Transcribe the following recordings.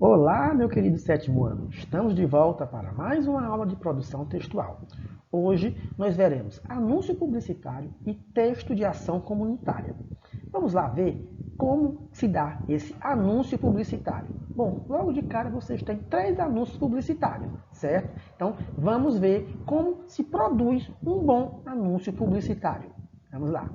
Olá, meu querido sétimo ano. Estamos de volta para mais uma aula de produção textual. Hoje nós veremos anúncio publicitário e texto de ação comunitária. Vamos lá ver como se dá esse anúncio publicitário. Bom, logo de cara vocês têm 3 anúncios publicitários, certo? Então vamos ver como se produz um bom anúncio publicitário. Vamos lá.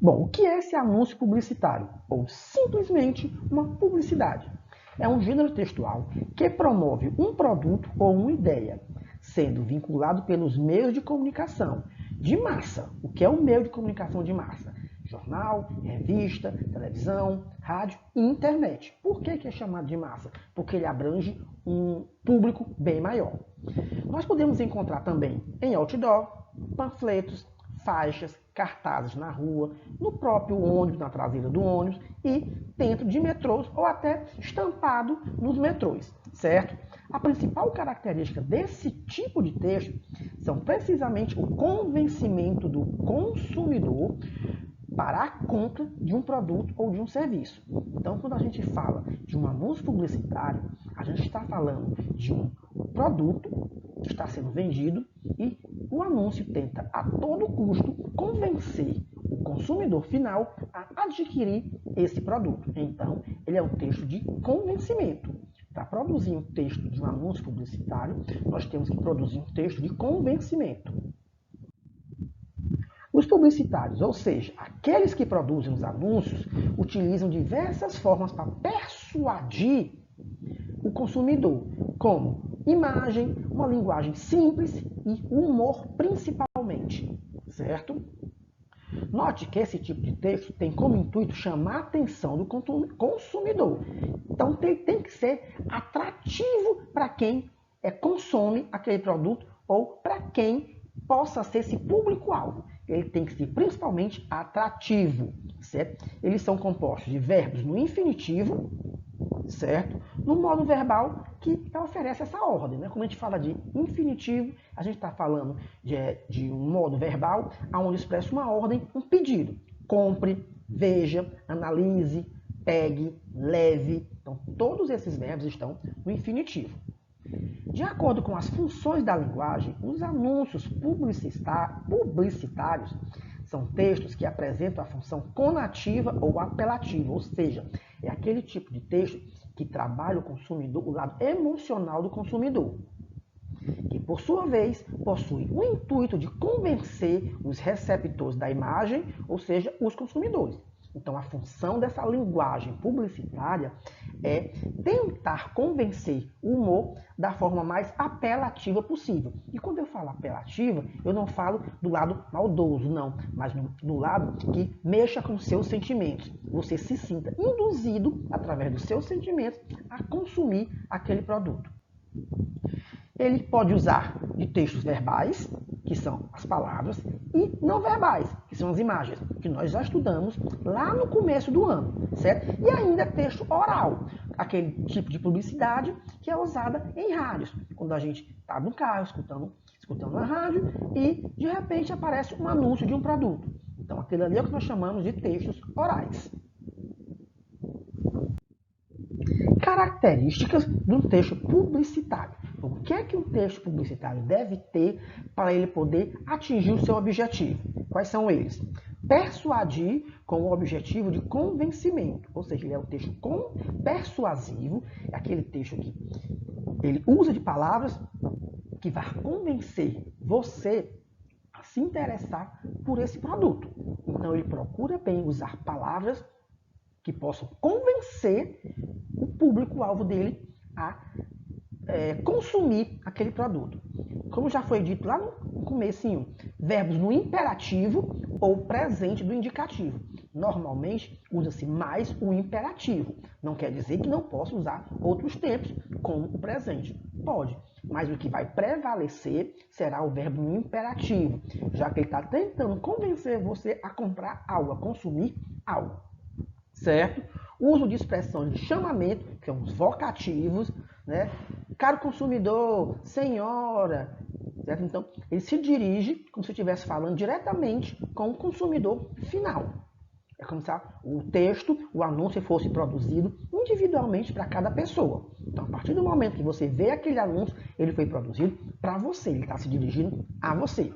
Bom, o que é esse anúncio publicitário? Ou simplesmente uma publicidade? É um gênero textual que promove um produto ou uma ideia, sendo vinculado pelos meios de comunicação de massa. O que é o meio de comunicação de massa? Jornal, revista, televisão, rádio e internet. Por que é chamado de massa? Porque ele abrange um público bem maior. Nós podemos encontrar também em outdoor, panfletos, faixas, cartazes na rua, no próprio ônibus, na traseira do ônibus e dentro de metrôs ou até estampado nos metrôs, certo? A principal característica desse tipo de texto são precisamente o convencimento do consumidor para a compra de um produto ou de um serviço. Então, quando a gente fala de um anúncio publicitário, a gente está falando de um produto que está sendo vendido e o anúncio tenta a todo custo convencer o consumidor final a adquirir esse produto. Então, ele é um texto de convencimento. Para produzir um texto de um anúncio publicitário, nós temos que produzir um texto de convencimento. Os publicitários, ou seja, aqueles que produzem os anúncios, utilizam diversas formas para persuadir o consumidor, como imagem, uma linguagem simples e humor principalmente, certo? Note que esse tipo de texto tem como intuito chamar a atenção do consumidor. Então tem que ser atrativo para quem consome aquele produto ou para quem possa ser esse público-alvo. Ele tem que ser principalmente atrativo, certo? Eles são compostos de verbos no infinitivo, certo? No modo verbal que oferece essa ordem, né? Quando a gente fala de infinitivo, a gente está falando de um modo verbal onde expressa uma ordem, um pedido. Compre, veja, analise, pegue, leve. Então, todos esses verbos estão no infinitivo. De acordo com as funções da linguagem, os anúncios publicitários são textos que apresentam a função conativa ou apelativa, ou seja, é aquele tipo de texto que trabalha o consumidor, o lado emocional do consumidor, que por sua vez possui o intuito de convencer os receptores da imagem, ou seja, os consumidores. Então, a função dessa linguagem publicitária é tentar convencer o humor da forma mais apelativa possível. E quando eu falo apelativa, eu não falo do lado maldoso, não, mas do lado que mexa com seus sentimentos. Você se sinta induzido, através dos seus sentimentos, a consumir aquele produto. Ele pode usar de textos verbais, que são as palavras, e não verbais, que são as imagens, que nós já estudamos lá no começo do ano, certo? E ainda texto oral, aquele tipo de publicidade que é usada em rádios, quando a gente está no carro escutando a rádio e de repente aparece um anúncio de um produto. Então aquele ali é o que nós chamamos de textos orais. Características de um texto publicitário. O que é que um texto publicitário deve ter para ele poder atingir o seu objetivo? Quais são eles? Persuadir com o objetivo de convencimento, ou seja, ele é um texto persuasivo, é aquele texto que ele usa de palavras que vai convencer você a se interessar por esse produto. Então ele procura bem usar palavras que possam convencer o público-alvo dele a consumir aquele produto. Como já foi dito lá no comecinho, verbos no imperativo ou presente do indicativo. Normalmente usa-se mais o imperativo. Não quer dizer que não possa usar outros tempos, como o presente. Pode, mas o que vai prevalecer será o verbo no imperativo, já que ele está tentando convencer você a comprar algo, a consumir algo. Certo? Uso de expressões de chamamento, que são os vocativos, né? Caro consumidor, senhora, certo? Então, ele se dirige como se estivesse falando diretamente com o consumidor final. É como se o texto, o anúncio fosse produzido individualmente para cada pessoa. Então, a partir do momento que você vê aquele anúncio, ele foi produzido para você, ele está se dirigindo a você.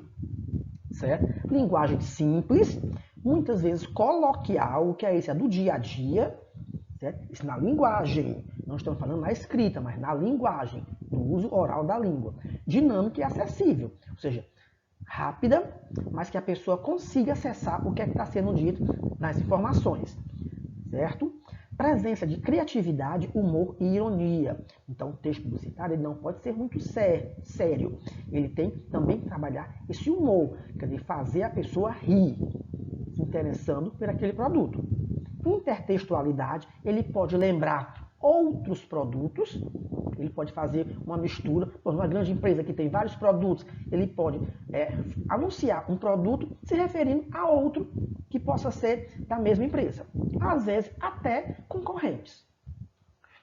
Certo? Linguagem simples, muitas vezes coloquial, o que é isso? É do dia a dia. Certo? Isso na linguagem, não estamos falando na escrita, mas na linguagem, no uso oral da língua. Dinâmica e acessível, ou seja, rápida, mas que a pessoa consiga acessar o que é que está sendo dito nas informações, certo? Presença de criatividade, humor e ironia. Então, o texto publicitário ele não pode ser muito sério. Ele tem também que trabalhar esse humor, quer dizer, fazer a pessoa rir, se interessando por aquele produto. Intertextualidade, ele pode lembrar outros produtos, ele pode fazer uma mistura. Uma grande empresa que tem vários produtos, ele pode anunciar um produto se referindo a outro que possa ser da mesma empresa. Às vezes, até concorrentes.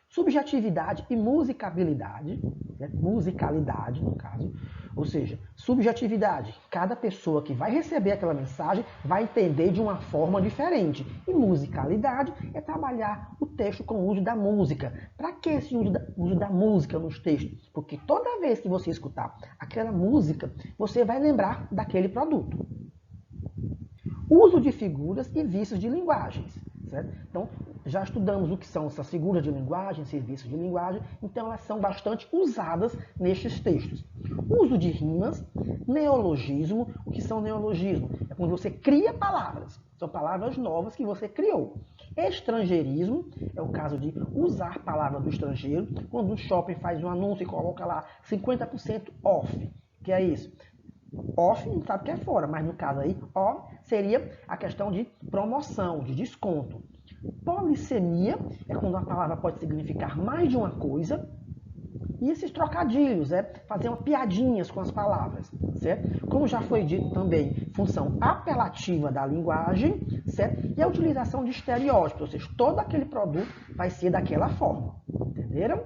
Subjetividade e musicalidade, né? Musicalidade, no caso, ou seja, subjetividade, cada pessoa que vai receber aquela mensagem vai entender de uma forma diferente. E musicalidade é trabalhar o texto com o uso da música. Para que esse uso da música nos textos? Porque toda vez que você escutar aquela música, você vai lembrar daquele produto. Uso de figuras e vícios de linguagens. Certo? Então, já estudamos o que são essas figuras de linguagem, serviços de linguagem, então elas são bastante usadas nestes textos. Uso de rimas, neologismo. O que são neologismos? É quando você cria palavras, são palavras novas que você criou. Estrangeirismo é o caso de usar palavras do estrangeiro, quando um shopping faz um anúncio e coloca lá 50% off. Que é isso? Off não sabe que é fora, mas no caso aí, off seria a questão de promoção, de desconto. Polissemia é quando a palavra pode significar mais de uma coisa. E esses trocadilhos, fazer uma piadinhas com as palavras, certo? Como já foi dito também, função apelativa da linguagem, certo? E a utilização de estereótipos, ou seja, todo aquele produto vai ser daquela forma, entenderam?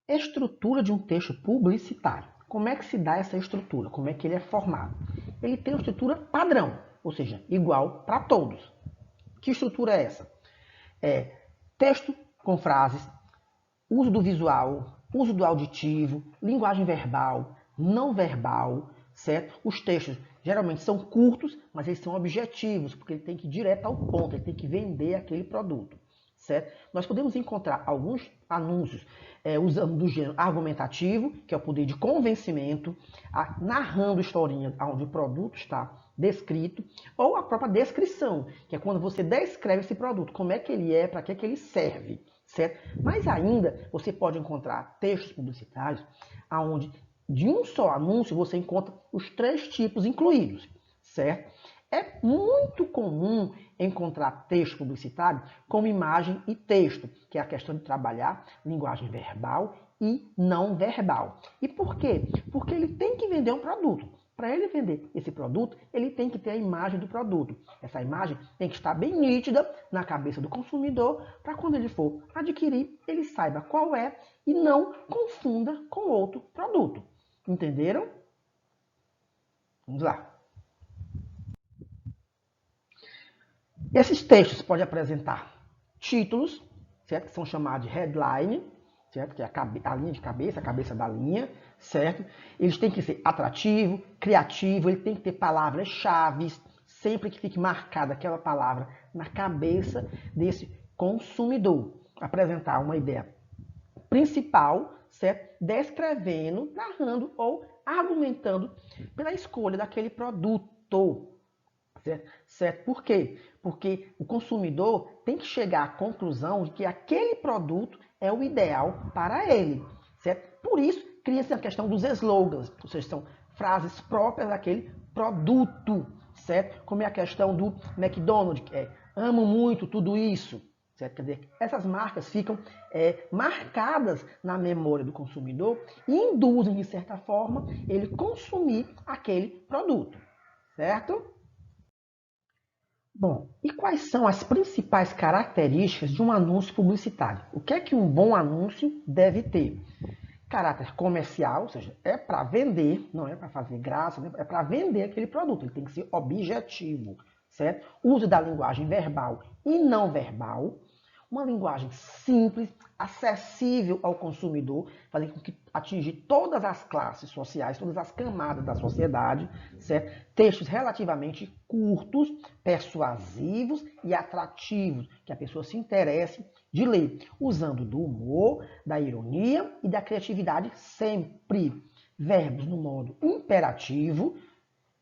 Estrutura de um texto publicitário. Como é que se dá essa estrutura? Como é que ele é formado? Ele tem uma estrutura padrão, ou seja, igual para todos. Que estrutura é essa? É texto com frases, uso do visual, uso do auditivo, linguagem verbal, não verbal, certo? Os textos geralmente são curtos, mas eles são objetivos, porque ele tem que ir direto ao ponto, ele tem que vender aquele produto, certo? Nós podemos encontrar alguns anúncios usando do gênero argumentativo, que é o poder de convencimento, narrando historinhas onde o produto está descrito, ou a própria descrição, que é quando você descreve esse produto, como é que ele é, para que ele serve, certo? Mas ainda você pode encontrar textos publicitários onde de um só anúncio você encontra os 3 tipos incluídos, certo? É muito comum encontrar texto publicitário com imagem e texto, que é a questão de trabalhar linguagem verbal e não verbal. E por quê? Porque ele tem que vender um produto. Para ele vender esse produto, ele tem que ter a imagem do produto. Essa imagem tem que estar bem nítida na cabeça do consumidor, para quando ele for adquirir, ele saiba qual é e não confunda com outro produto. Entenderam? Vamos lá. Esses textos podem apresentar títulos, certo? Que são chamados de headline, certo? Que é a linha de cabeça, a cabeça da linha, certo? Eles têm que ser atrativo, criativo, ele tem que ter palavras-chave, sempre que fique marcada aquela palavra na cabeça desse consumidor. Apresentar uma ideia principal, certo? Descrevendo, narrando ou argumentando pela escolha daquele produto. Certo? Por quê? Porque o consumidor tem que chegar à conclusão de que aquele produto é o ideal para ele. Certo? Por isso, cria-se a questão dos slogans, ou seja, são frases próprias daquele produto. Certo? Como é a questão do McDonald's, que é amo muito tudo isso. Certo? Quer dizer, essas marcas ficam marcadas na memória do consumidor e induzem, de certa forma, ele consumir aquele produto. Certo? Bom, e quais são as principais características de um anúncio publicitário? O que é que um bom anúncio deve ter? Caráter comercial, ou seja, é para vender, não é para fazer graça, é para vender aquele produto, ele tem que ser objetivo, certo? Uso da linguagem verbal e não verbal, uma linguagem simples, acessível ao consumidor, fazer com que atingir todas as classes sociais, todas as camadas da sociedade, certo? Textos relativamente curtos, persuasivos e atrativos, que a pessoa se interesse de ler, usando do humor, da ironia e da criatividade sempre. Verbos no modo imperativo,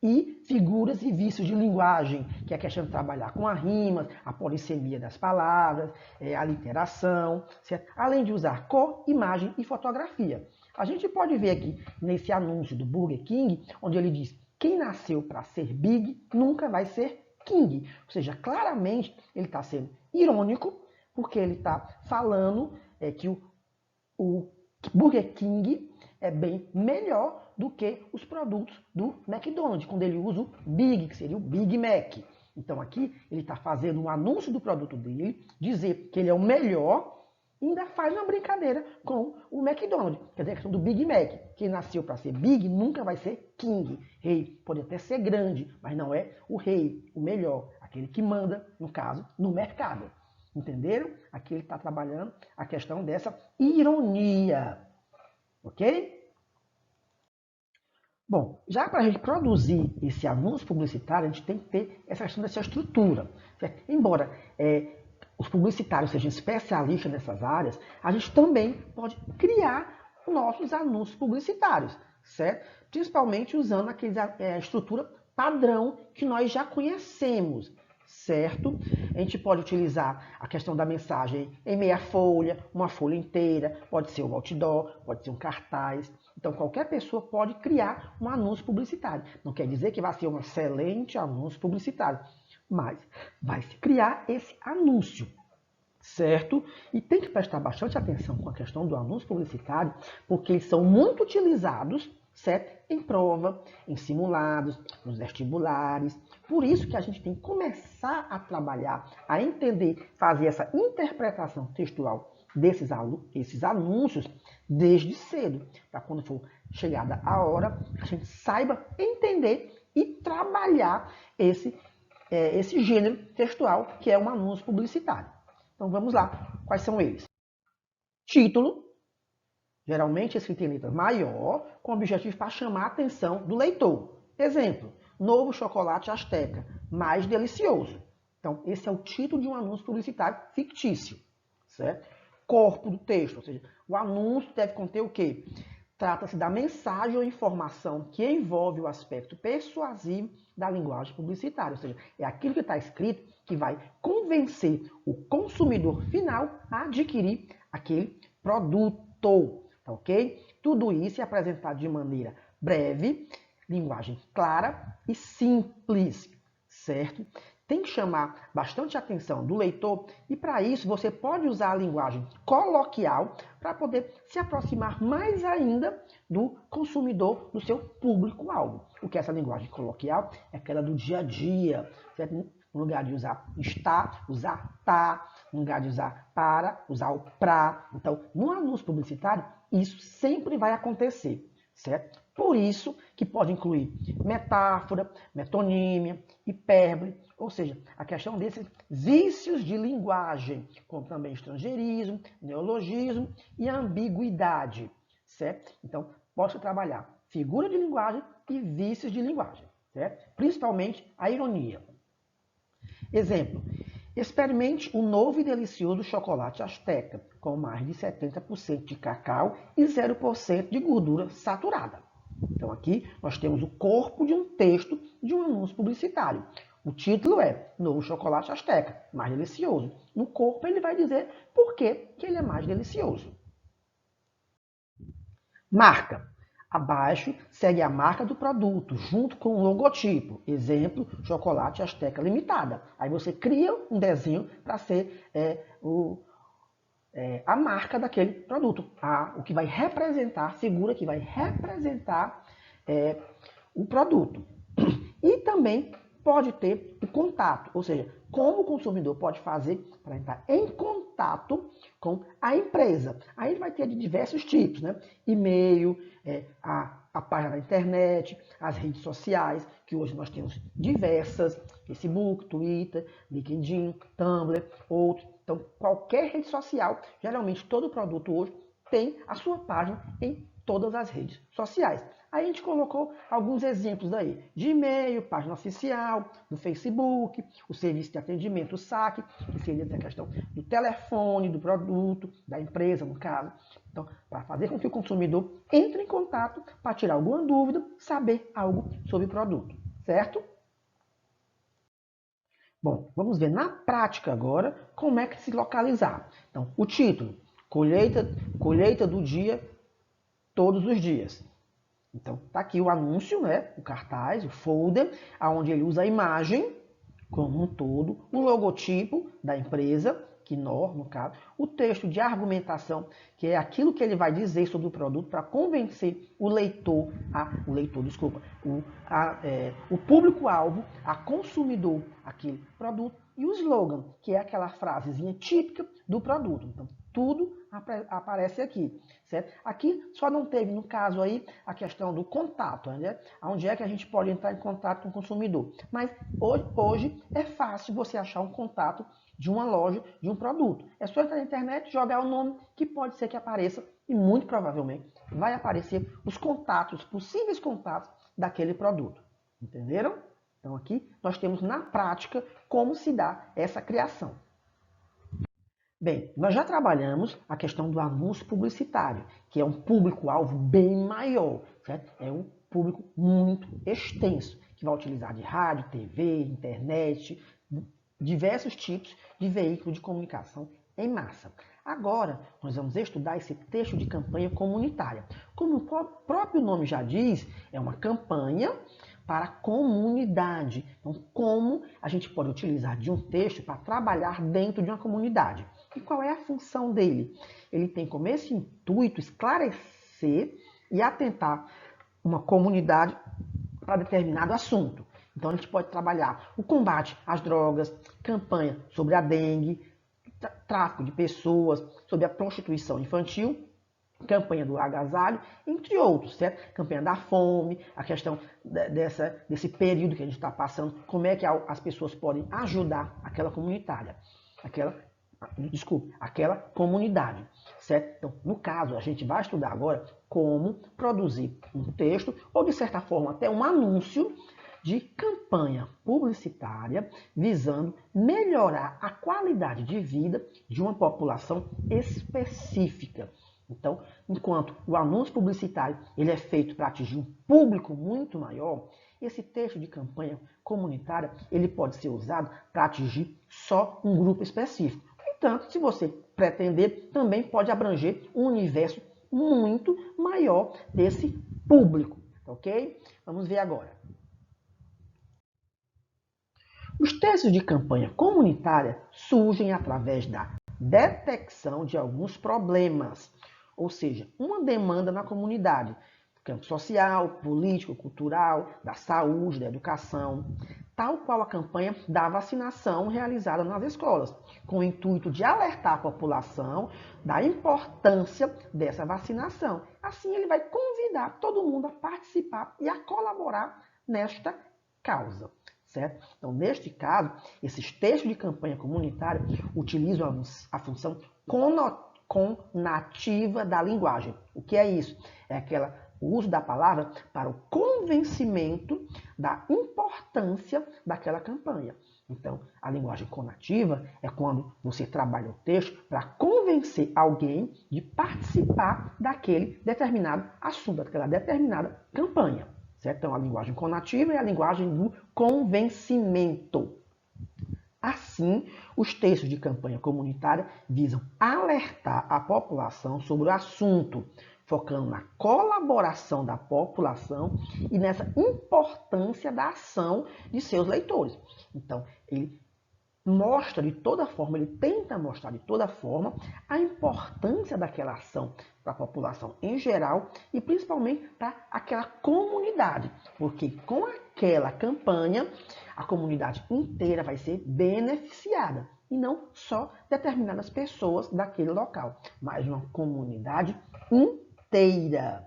e figuras e vícios de linguagem, que é a questão de trabalhar com a rima, a polissemia das palavras, a literação, certo? Além de usar cor, imagem e fotografia. A gente pode ver aqui nesse anúncio do Burger King, onde ele diz: quem nasceu para ser Big nunca vai ser King. Ou seja, claramente ele está sendo irônico, porque ele está falando que o Burger King é bem melhor do que os produtos do McDonald's, quando ele usa o Big, que seria o Big Mac. Então aqui ele está fazendo um anúncio do produto dele, dizer que ele é o melhor, e ainda faz uma brincadeira com o McDonald's. Quer dizer, a questão do Big Mac. Quem nasceu para ser Big nunca vai ser King. Rei pode até ser grande, mas não é o rei, o melhor, aquele que manda, no caso, no mercado. Entenderam? Aqui ele está trabalhando a questão dessa ironia. Ok? Bom, já para a gente produzir esse anúncio publicitário, a gente tem que ter essa questão dessa estrutura. Certo? Embora os publicitários sejam especialistas nessas áreas, a gente também pode criar nossos anúncios publicitários, certo? Principalmente usando a estrutura padrão que nós já conhecemos, certo? A gente pode utilizar a questão da mensagem em meia folha, uma folha inteira, pode ser um outdoor, pode ser um cartaz. Então, qualquer pessoa pode criar um anúncio publicitário. Não quer dizer que vai ser um excelente anúncio publicitário, mas vai se criar esse anúncio, certo? E tem que prestar bastante atenção com a questão do anúncio publicitário, porque eles são muito utilizados, certo? Em prova, em simulados, nos vestibulares. Por isso que a gente tem que começar a trabalhar, a entender, fazer essa interpretação textual esses anúncios desde cedo, para quando for chegada a hora, a gente saiba entender e trabalhar esse gênero textual que é um anúncio publicitário. Então vamos lá, quais são eles? Título, geralmente escrito em letra maior, com o objetivo para chamar a atenção do leitor. Exemplo, novo chocolate Azteca, mais delicioso. Então esse é o título de um anúncio publicitário fictício, certo? Corpo do texto, ou seja, o anúncio deve conter o quê? Trata-se da mensagem ou informação que envolve o aspecto persuasivo da linguagem publicitária, ou seja, é aquilo que está escrito que vai convencer o consumidor final a adquirir aquele produto, tá ok? Tudo isso é apresentado de maneira breve, linguagem clara e simples, certo? Tem que chamar bastante a atenção do leitor e, para isso, você pode usar a linguagem coloquial para poder se aproximar mais ainda do consumidor, do seu público-alvo. O que é essa linguagem coloquial? É aquela do dia a dia, certo? No lugar de usar está, usar tá, no lugar de usar para, usar o pra. Então, no anúncio publicitário, isso sempre vai acontecer, certo? Por isso que pode incluir metáfora, metonímia, hipérbole, ou seja, a questão desses vícios de linguagem, como também estrangeirismo, neologismo e ambiguidade, certo? Então, posso trabalhar figura de linguagem e vícios de linguagem, certo? Principalmente a ironia. Exemplo, experimente o novo e delicioso chocolate Azteca, com mais de 70% de cacau e 0% de gordura saturada. Então aqui nós temos o corpo de um texto de um anúncio publicitário. O título é Novo Chocolate Azteca, mais delicioso. No corpo ele vai dizer por que ele é mais delicioso. Marca. Abaixo segue a marca do produto, junto com o logotipo. Exemplo, Chocolate Azteca Limitada. Aí você cria um desenho para ser a marca daquele produto. O que vai representar, a figura que vai representar o produto. E também pode ter o contato, ou seja, como o consumidor pode fazer para entrar em contato com a empresa. Aí vai ter de diversos tipos, né? E-mail, a a página da internet, as redes sociais, que hoje nós temos diversas, Facebook, Twitter, LinkedIn, Tumblr, outros. Então, qualquer rede social, geralmente todo produto hoje tem a sua página em todas as redes sociais. Aí a gente colocou alguns exemplos aí, de e-mail, página oficial, do Facebook, o serviço de atendimento, o saque, que seria a questão do telefone, do produto, da empresa, no caso. Então, para fazer com que o consumidor entre em contato para tirar alguma dúvida, saber algo sobre o produto, certo? Bom, vamos ver na prática agora como é que se localizar. Então, o título, colheita do dia, todos os dias. Então, tá aqui o anúncio, né? O cartaz, o folder, onde ele usa a imagem como um todo, o logotipo da empresa, que no caso, o texto de argumentação, que é aquilo que ele vai dizer sobre o produto para convencer o leitor, o público-alvo, a consumidor aquele produto, e o slogan, que é aquela frasezinha típica do produto. Então, tudo aparece aqui, certo? Aqui só não teve, no caso aí, a questão do contato, né? Onde é que a gente pode entrar em contato com o consumidor. Mas hoje é fácil você achar um contato de uma loja, de um produto. É só entrar na internet, jogar o nome, que pode ser que apareça, e muito provavelmente vai aparecer os contatos, os possíveis contatos daquele produto. Entenderam? Então aqui nós temos na prática como se dá essa criação. Bem, nós já trabalhamos a questão do anúncio publicitário, que é um público-alvo bem maior, certo? É um público muito extenso, que vai utilizar de rádio, TV, internet, diversos tipos de veículo de comunicação em massa. Agora, nós vamos estudar esse texto de campanha comunitária. Como o próprio nome já diz, é uma campanha para a comunidade. Então, como a gente pode utilizar de um texto para trabalhar dentro de uma comunidade? E qual é a função dele? Ele tem como esse intuito esclarecer e atentar uma comunidade para determinado assunto. Então, a gente pode trabalhar o combate às drogas, campanha sobre a dengue, tráfico de pessoas, sobre a prostituição infantil, campanha do agasalho, entre outros, certo? Campanha da fome, a questão desse período que a gente está passando, como é que as pessoas podem ajudar aquela comunitária, aquela comunidade, certo? Então, no caso, a gente vai estudar agora como produzir um texto, ou de certa forma até um anúncio de campanha publicitária visando melhorar a qualidade de vida de uma população específica. Então, enquanto o anúncio publicitário ele é feito para atingir um público muito maior, esse texto de campanha comunitária ele pode ser usado para atingir só um grupo específico. No entanto, se você pretender, também pode abranger um universo muito maior desse público, ok? Vamos ver agora. Os textos de campanha comunitária surgem através da detecção de alguns problemas, ou seja, uma demanda na comunidade, campo social, político, cultural, da saúde, da educação, tal qual a campanha da vacinação realizada nas escolas, com o intuito de alertar a população da importância dessa vacinação. Assim, ele vai convidar todo mundo a participar e a colaborar nesta causa. Certo? Então, neste caso, esses textos de campanha comunitária utilizam a função conativa da linguagem. O que é isso? É o uso da palavra para o convencimento da importância daquela campanha. Então, a linguagem conativa é quando você trabalha o texto para convencer alguém de participar daquele determinado assunto, daquela determinada campanha. Certo? Então, a linguagem conativa é a linguagem do convencimento. Assim, os textos de campanha comunitária visam alertar a população sobre o assunto, focando na colaboração da população e nessa importância da ação de seus leitores. Então, ele mostra de toda forma, ele tenta mostrar de toda forma a importância daquela ação para a população em geral e principalmente para aquela comunidade, porque com aquela campanha a comunidade inteira vai ser beneficiada e não só determinadas pessoas daquele local, mas uma comunidade inteira.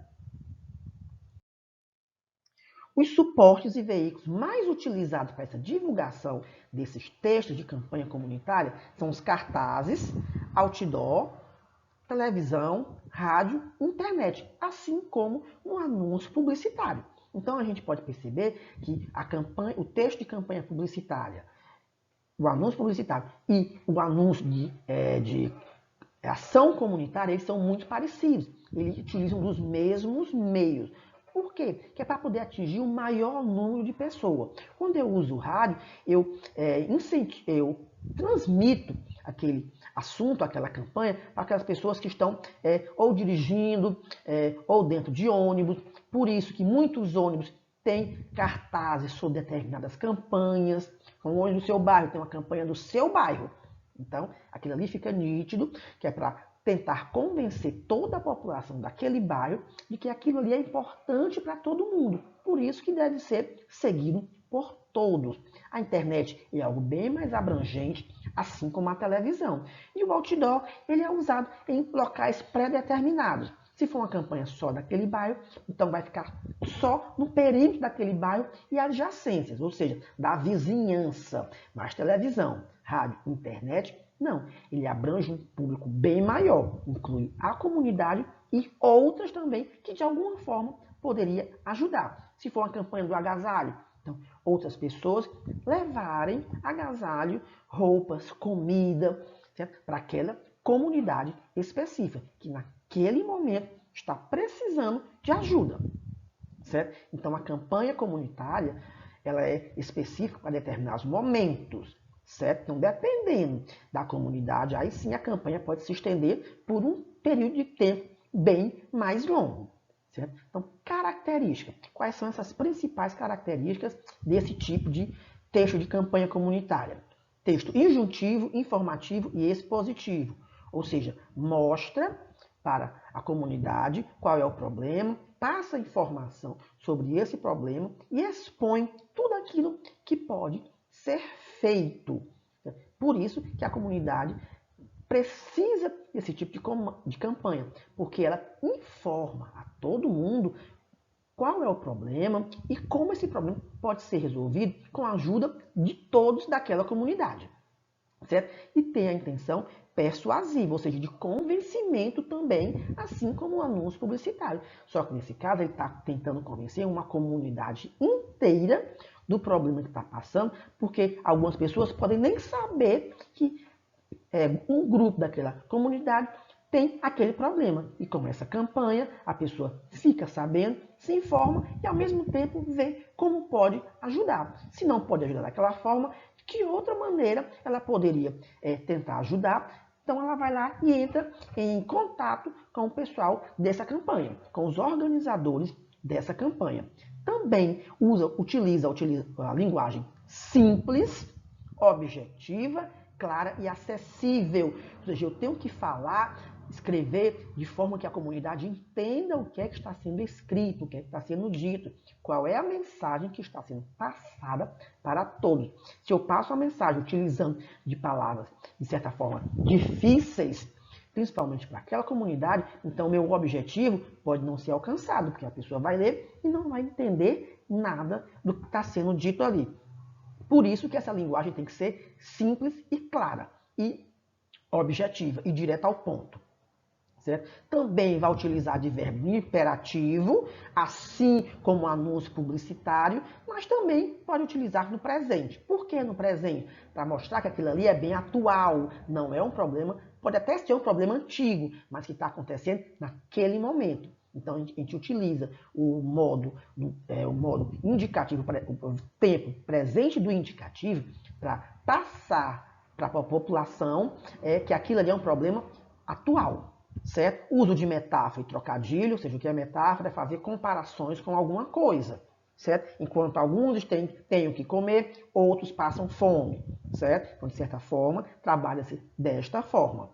Os suportes e veículos mais utilizados para essa divulgação desses textos de campanha comunitária são os cartazes, outdoor, televisão, rádio, internet, assim como um anúncio publicitário. Então a gente pode perceber que o texto de campanha publicitária, o anúncio publicitário e o anúncio de ação comunitária, eles são muito parecidos. Eles utilizam dos mesmos meios. Por quê? Que é para poder atingir o maior número de pessoas. Quando eu uso o rádio, eu transmito aquele assunto, aquela campanha, para aquelas pessoas que estão ou dirigindo ou dentro de ônibus. Por isso que muitos ônibus têm cartazes sobre determinadas campanhas. Um ônibus do seu bairro tem uma campanha do seu bairro. Então, aquilo ali fica nítido, que é para tentar convencer toda a população daquele bairro de que aquilo ali é importante para todo mundo. Por isso que deve ser seguido por todos. A internet é algo bem mais abrangente, assim como a televisão. E o outdoor, ele é usado em locais pré-determinados. Se for uma campanha só daquele bairro, então vai ficar só no perímetro daquele bairro e adjacências, ou seja, da vizinhança. Mas televisão, rádio, internet, não. Ele abrange um público bem maior, inclui a comunidade e outras também que de alguma forma poderia ajudar. Se for uma campanha do agasalho, então outras pessoas levarem agasalho, roupas, comida, para aquela comunidade específica, que naquele momento está precisando de ajuda, certo? Então a campanha comunitária, ela é específica para determinados momentos, certo? Então dependendo da comunidade, aí sim a campanha pode se estender por um período de tempo bem mais longo, certo? Então características, quais são essas principais características desse tipo de texto de campanha comunitária? Texto injuntivo, informativo e expositivo. Ou seja, mostra para a comunidade qual é o problema, passa informação sobre esse problema e expõe tudo aquilo que pode ser feito. Por isso que a comunidade precisa desse tipo de campanha, porque ela informa a todo mundo qual é o problema e como esse problema pode ser resolvido com a ajuda de todos daquela comunidade, certo? E tem a intenção persuasiva, ou seja, de convencimento também, assim como o anúncio publicitário. Só que nesse caso ele está tentando convencer uma comunidade inteira do problema que está passando, porque algumas pessoas podem nem saber que um grupo daquela comunidade tem aquele problema. E com essa campanha, a pessoa fica sabendo, se informa e ao mesmo tempo vê como pode ajudar. Se não pode ajudar daquela forma, que outra maneira ela poderia tentar ajudar? Então ela vai lá e entra em contato com o pessoal dessa campanha, com os organizadores dessa campanha. Também utiliza a linguagem simples, objetiva, clara e acessível. Ou seja, eu tenho que falar, escrever de forma que a comunidade entenda o que é que está sendo escrito, o que é que está sendo dito, qual é a mensagem que está sendo passada para todos. Se eu passo a mensagem utilizando de palavras, de certa forma, difíceis, principalmente para aquela comunidade, então meu objetivo pode não ser alcançado, porque a pessoa vai ler e não vai entender nada do que está sendo dito ali. Por isso que essa linguagem tem que ser simples e clara, e objetiva, e direta ao ponto. Certo? Também vai utilizar de verbo imperativo, assim como o anúncio publicitário, mas também pode utilizar no presente. Por que no presente? Para mostrar que aquilo ali é bem atual, não é um problema, pode até ser um problema antigo, mas que está acontecendo naquele momento. Então a gente utiliza o modo indicativo, o tempo presente do indicativo, para passar para a população que aquilo ali é um problema atual. Certo? Uso de metáfora e trocadilho, ou seja, o que é metáfora é fazer comparações com alguma coisa, certo? Enquanto alguns têm o que comer, outros passam fome, certo? Então, de certa forma, trabalha-se desta forma,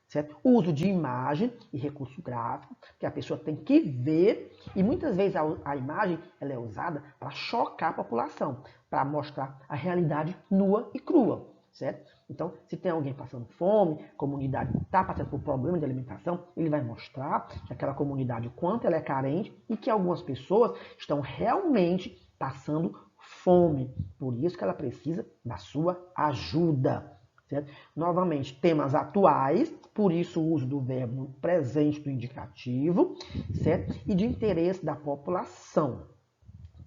certo? Uso de imagem e recurso gráfico, que a pessoa tem que ver, e muitas vezes a imagem ela é usada para chocar a população, para mostrar a realidade nua e crua, certo? Então, se tem alguém passando fome, a comunidade está passando por problema de alimentação, ele vai mostrar que aquela comunidade, o quanto ela é carente e que algumas pessoas estão realmente passando fome. Por isso que ela precisa da sua ajuda. Certo? Novamente, temas atuais, por isso o uso do verbo presente do indicativo, certo? E de interesse da população.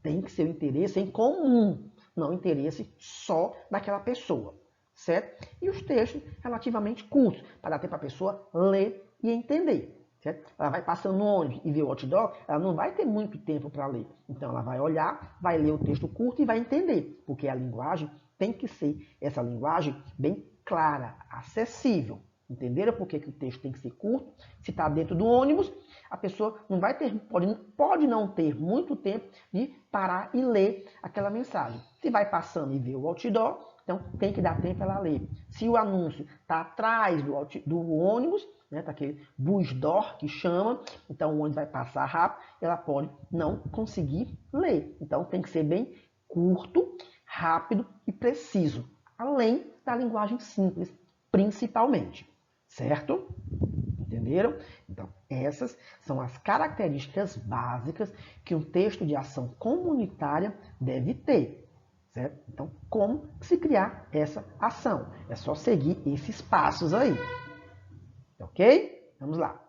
Tem que ser o interesse em comum, não o interesse só daquela pessoa, certo? E os textos relativamente curtos, para dar tempo para a pessoa ler e entender. Certo? Ela vai passando no ônibus e vê o outdoor, ela não vai ter muito tempo para ler. Então ela vai olhar, vai ler o texto curto e vai entender, porque a linguagem tem que ser essa linguagem bem clara, acessível. Entenderam por que o texto tem que ser curto? Se está dentro do ônibus, a pessoa não vai ter, pode não ter muito tempo de parar e ler aquela mensagem. Se vai passando e vê o outdoor, então tem que dar tempo para ela ler. Se o anúncio está atrás do ônibus, né, tá aquele busdoor que chama, então o ônibus vai passar rápido, ela pode não conseguir ler. Então tem que ser bem curto, rápido e preciso, além da linguagem simples, principalmente. Certo? Entenderam? Então, essas são as características básicas que um texto de ação comunitária deve ter. Certo? Então, como se criar essa ação? É só seguir esses passos aí. Ok? Vamos lá.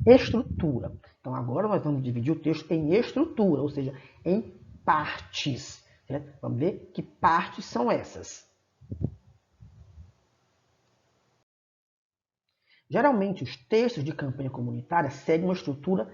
Estrutura. Então, agora nós vamos dividir o texto em estrutura, ou seja, em partes. Certo? Vamos ver que partes são essas. Geralmente, os textos de campanha comunitária seguem uma estrutura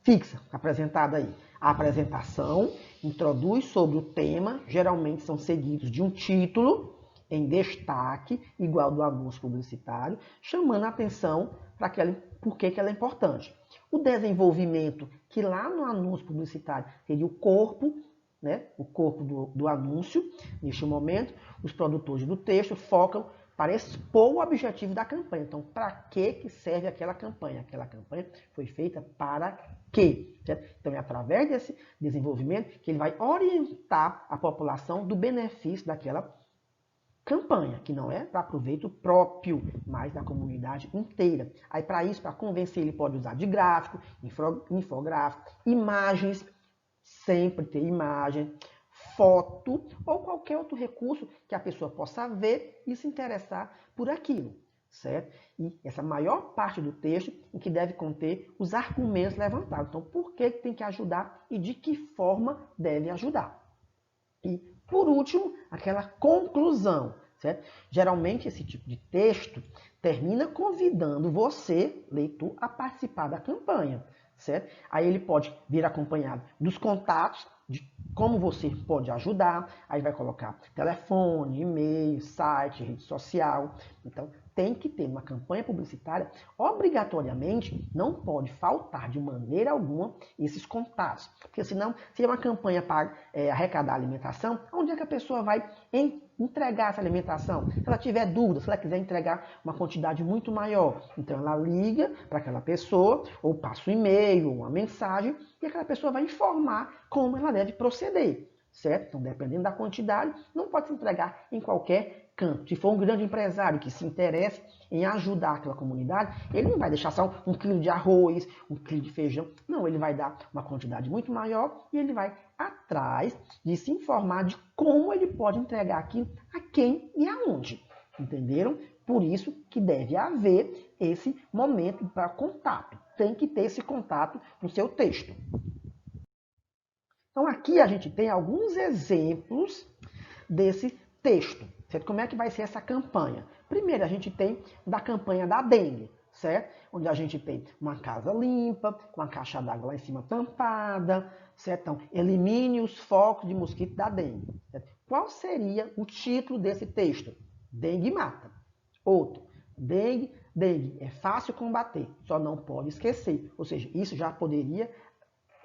fixa, apresentada aí. A apresentação introduz sobre o tema, geralmente são seguidos de um título em destaque, igual do anúncio publicitário, chamando a atenção para por que ela é importante. O desenvolvimento, que lá no anúncio publicitário seria o corpo, né? O corpo do anúncio. Neste momento, os produtores do texto focam para expor o objetivo da campanha. Então, para que serve aquela campanha? Aquela campanha foi feita para quê? Certo? Então, é através desse desenvolvimento que ele vai orientar a população do benefício daquela campanha, que não é para proveito próprio, mas da comunidade inteira. Aí, para isso, para convencer, ele pode usar de gráfico, infográfico, imagens, sempre ter imagem, foto ou qualquer outro recurso que a pessoa possa ver e se interessar por aquilo, certo? E essa maior parte do texto em que deve conter os argumentos levantados. Então, por que tem que ajudar e de que forma deve ajudar? E, por último, aquela conclusão, certo? Geralmente, esse tipo de texto termina convidando você, leitor, a participar da campanha, certo? Aí ele pode vir acompanhado dos contatos, de como você pode ajudar, aí vai colocar telefone, e-mail, site, rede social. Então, tem que ter uma campanha publicitária, obrigatoriamente, não pode faltar de maneira alguma esses contatos. Porque senão, se é uma campanha para arrecadar alimentação, onde é que a pessoa vai entregar essa alimentação? Se ela tiver dúvida, se ela quiser entregar uma quantidade muito maior, então ela liga para aquela pessoa, ou passa um e-mail, ou uma mensagem, e aquela pessoa vai informar como ela deve proceder, certo? Então, dependendo da quantidade, não pode se entregar em qualquer canto. Se for um grande empresário que se interessa em ajudar aquela comunidade, ele não vai deixar só um quilo de arroz, um quilo de feijão. Não, ele vai dar uma quantidade muito maior e ele vai atrás de se informar de como ele pode entregar aquilo a quem e aonde. Entenderam? Por isso que deve haver esse momento para contato. Tem que ter esse contato no seu texto. Então aqui a gente tem alguns exemplos desse texto. Certo? Como é que vai ser essa campanha? Primeiro, a gente tem da campanha da dengue, certo? Onde a gente tem uma casa limpa, com a caixa d'água lá em cima tampada, certo? Então, elimine os focos de mosquito da dengue. Certo? Qual seria o título desse texto? Dengue mata. Outro, dengue é fácil combater, só não pode esquecer. Ou seja, isso já poderia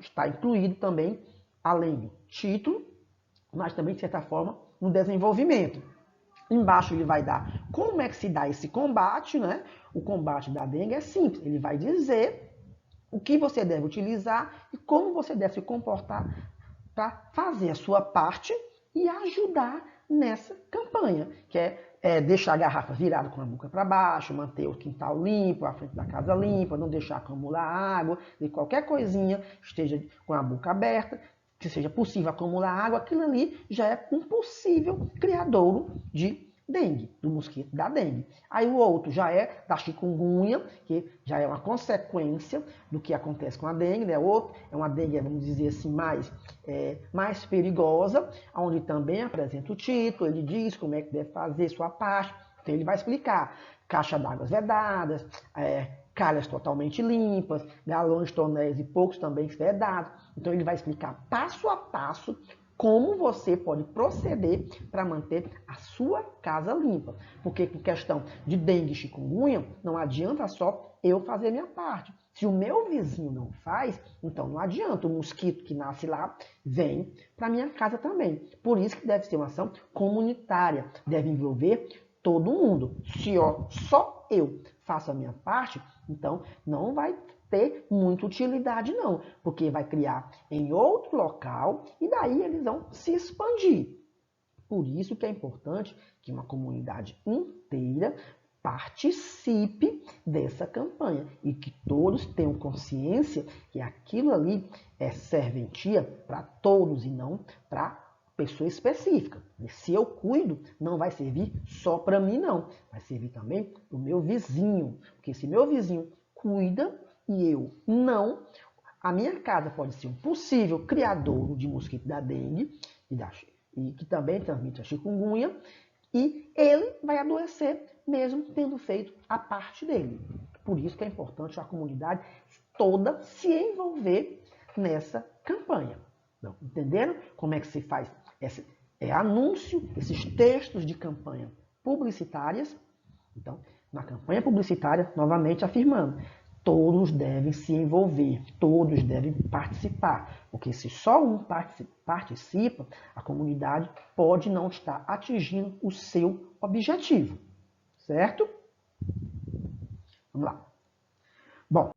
estar incluído também, além do título, mas também, de certa forma, no desenvolvimento. Embaixo ele vai dar como é que se dá esse combate, né? O combate da dengue é simples, ele vai dizer o que você deve utilizar e como você deve se comportar para fazer a sua parte e ajudar nessa campanha, que é deixar a garrafa virada com a boca para baixo, manter o quintal limpo, a frente da casa limpa, não deixar acumular água, e qualquer coisinha esteja com a boca aberta, que seja possível acumular água, aquilo ali já é um possível criadouro de dengue, do mosquito da dengue. Aí o outro já é da chikungunya, que já é uma consequência do que acontece com a dengue, né? O outro é uma dengue, vamos dizer assim, mais perigosa, onde também apresenta o título, ele diz como é que deve fazer sua parte, então ele vai explicar caixa d'água vedadas, calhas totalmente limpas, galões, tonéis e poucos também vedados. Então ele vai explicar passo a passo como você pode proceder para manter a sua casa limpa. Porque com questão de dengue e chikungunya, não adianta só eu fazer minha parte. Se o meu vizinho não faz, então não adianta. O mosquito que nasce lá vem para minha casa também. Por isso que deve ser uma ação comunitária. Deve envolver todo mundo. Se só eu faço a minha parte, então não vai ter muita utilidade não, porque vai criar em outro local e daí eles vão se expandir. Por isso que é importante que uma comunidade inteira participe dessa campanha e que todos tenham consciência que aquilo ali é serventia para todos e não para pessoa específica. E se eu cuido, não vai servir só para mim não, vai servir também para o meu vizinho, porque se meu vizinho cuida e eu não, a minha casa pode ser um possível criadouro de mosquito da dengue e que também transmite a chikungunya, e ele vai adoecer mesmo tendo feito a parte dele. Por isso que é importante a comunidade toda se envolver nessa campanha. Não, entenderam como é que se faz esse anúncio, esses textos de campanha publicitárias? Então, na campanha publicitária, novamente afirmando, todos devem se envolver, todos devem participar, porque se só um participa, a comunidade pode não estar atingindo o seu objetivo, certo? Vamos lá. Bom,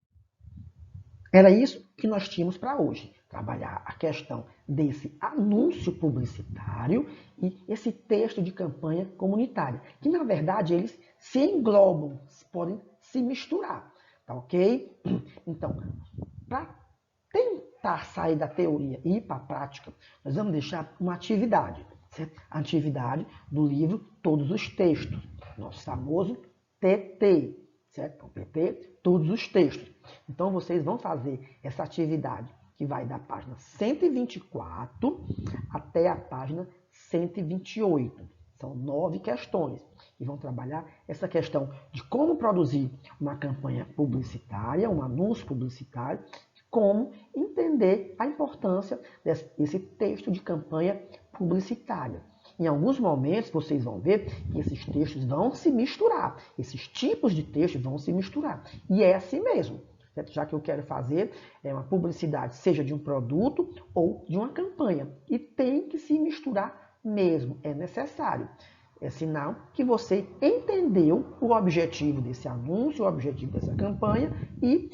era isso que nós tínhamos para hoje, trabalhar a questão desse anúncio publicitário e esse texto de campanha comunitária, que na verdade eles se englobam, podem se misturar. Tá ok? Então, para tentar sair da teoria e ir para a prática, nós vamos deixar uma atividade, certo? A atividade do livro Todos os Textos, nosso famoso TT, certo? O TT, Todos os Textos. Então, vocês vão fazer essa atividade que vai da página 124 até a página 128. São 9 questões. E vão trabalhar essa questão de como produzir uma campanha publicitária, um anúncio publicitário, como entender a importância desse texto de campanha publicitária. Em alguns momentos, vocês vão ver que esses textos vão se misturar, esses tipos de textos vão se misturar. E é assim mesmo, certo? Já que eu quero fazer uma publicidade, seja de um produto ou de uma campanha. E tem que se misturar mesmo, é necessário. É sinal que você entendeu o objetivo desse anúncio, o objetivo dessa campanha e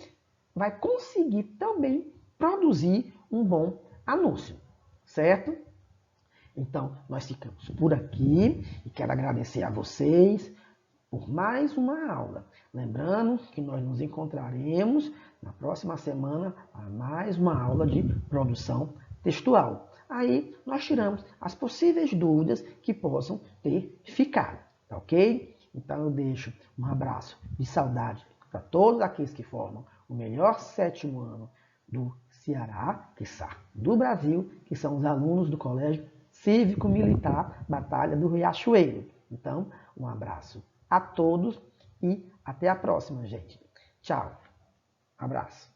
vai conseguir também produzir um bom anúncio, certo? Então, nós ficamos por aqui e quero agradecer a vocês por mais uma aula. Lembrando que nós nos encontraremos na próxima semana para mais uma aula de produção textual. Aí nós tiramos as possíveis dúvidas que possam ter ficado, tá ok? Então eu deixo um abraço de saudade para todos aqueles que formam o melhor 7º ano do Ceará, quiçá do Brasil, que são os alunos do Colégio Cívico-Militar Batalha do Riachuelo. Então, um abraço a todos e até a próxima, gente. Tchau. Abraço.